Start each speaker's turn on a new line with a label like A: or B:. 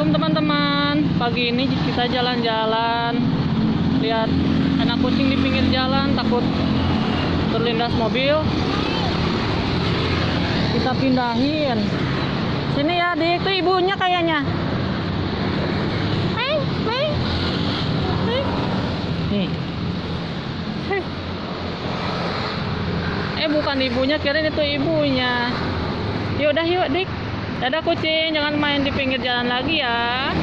A: Assalamualaikum teman-teman. Pagi ini kita jalan-jalan. Lihat anak kucing di pinggir jalan, takut terlindas mobil. Kita pindahin. Sini ya, Dik. Itu ibunya kayaknya. Nih. Bukan ibunya, kirain itu ibunya. Yaudah yuk, Dik. Dadah kucing, jangan main di pinggir jalan lagi ya.